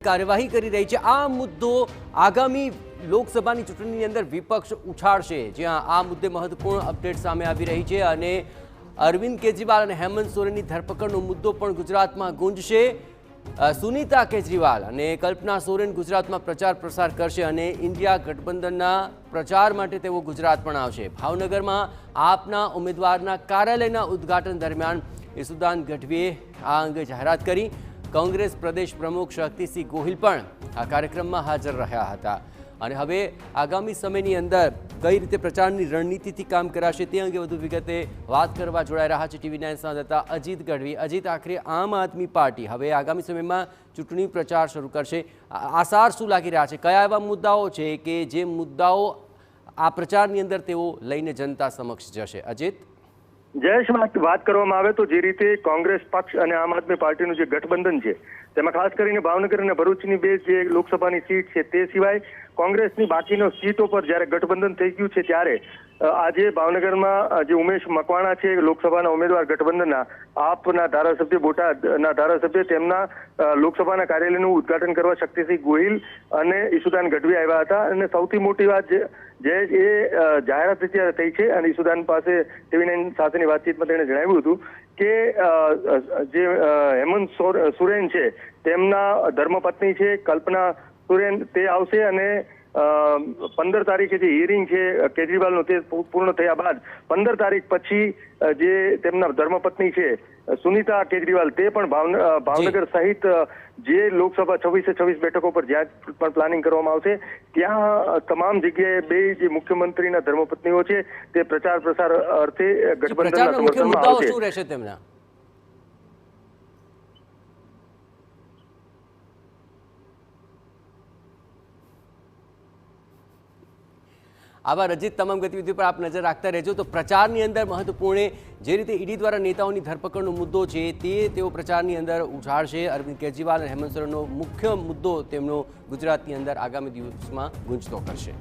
કાર્યવાહી કરી રહી છે। આ મુદ્દો આગામી લોકસભાની ચૂંટણીની અંદર વિપક્ષ ઉછાળશે, જ્યાં આ મુદ્દે મહત્વપૂર્ણ અપડેટ સામે આવી રહી છે અને અરવિંદ કેજરીવાલ અને હેમંત સોરેનની ધરપકડનો મુદ્દો પણ ગુજરાતમાં ગુંજશે। સુનીતા કેજરીવાલ અને કલ્પના સોરેન ગુજરાતમાં પ્રચાર પ્રસાર કરશે અને ઇન્ડિયા ગઠબંધનના પ્રચાર માટે તેઓ ગુજરાત પણ આવશે। ભાવનગરમાં આપના ઉમેદવારના કાર્યાલયના ઉદ્ઘાટન દરમિયાન ઈસુદાન ગઢવીએ આ અંગે જાહેરાત કરી। કોંગ્રેસ પ્રદેશ પ્રમુખ શક્તિસિંહ ગોહિલ પણ આ કાર્યક્રમમાં હાજર રહ્યા હતા અને હવે આગામી સમયની અંદર કઈ રીતે પ્રચારની રણનીતિથી કામ કરાશે તે અંગે વધુ વિગતે વાત કરવા જોડાઈ રહ્યા છે TV9 સંવાદદાતા અજીત ગઢવી। અજીત, આખરે આમ આદમી પાર્ટી હવે આગામી સમયમાં ચૂંટણી પ્રચાર શરૂ કરશે, આસાર શું લાગી રહ્યા છે? કયા એવા મુદ્દાઓ છે કે જે મુદ્દાઓ આ પ્રચારની અંદર તેઓ લઈને જનતા સમક્ષ જશે? અજીત, જયેશ, વાત કરવામાં આવે તો જે રીતે કોંગ્રેસ પક્ષ અને આમ આદમી પાર્ટીનું જે ગઠબંધન છે તેમાં ખાસ કરીને ભાવનગર અને ભરૂચની બે જે લોકસભાની સીટ છે તે સિવાય કોંગ્રેસની બાકીનો સીટો પર જ્યારે ગઠબંધન થઈ ગયું છે ત્યારે આજે ભાવનગરમાં જે ઉમેશ મકવાણા છે લોકસભાના ઉમેદવાર ગઠબંધનના, આપના ધારાસભ્ય, બોટાદના ધારાસભ્ય, તેમના લોકસભાના કાર્યાલયનું ઉદ્ઘાટન કરવા શક્તિસિંહ ગોહિલ અને ઈસુદાન ગઢવી આવ્યા હતા અને સૌથી મોટી વાત જે એ જાહેરાત અત્યારે થઈ છે અને ઈસુદાન પાસે TV9 સાથેની વાતચીતમાં તેણે જણાવ્યું હતું કે જે હેમંત સોરેન છે તેમના ધર્મપત્ની છે કલ્પના સોરેન તે આવશે અને 15 તારીખે જે હિયરિંગ છે કેજરીવાલનું તે પૂર્ણ થયા બાદ 15 તારીખ પછી જે તેમના ધર્મપત્ની છે સુનીતા કેજરીવાલ તે પણ ભાવનગર સહિત જે લોકસભા 26 બેઠકો પર જ્યાં પણ પ્લાનિંગ કરવામાં આવશે ત્યાં તમામ જગ્યાએ બે જે મુખ્યમંત્રીના ધર્મપત્નીઓ છે તે પ્રચાર પ્રસાર અર્થે ગઠબંધનના સમર્થનમાં આવશે। શું રહેશે તેમના? આભાર અજીત, તમામ ગતિવિધિ પર આપ નજર રાખતા રહેજો। તો પ્રચારની અંદર મહત્વપૂર્ણ જે રીતે ઈડી દ્વારા નેતાઓની ધરપકડનો મુદ્દો છે તેઓ પ્રચારની અંદર ઉછાળશે। અરવિંદ કેજરીવાલ અને હેમંત સોરેનનો મુખ્ય મુદ્દો તેમનો ગુજરાતની અંદર આગામી દિવસમાં ગુંજતો કરશે।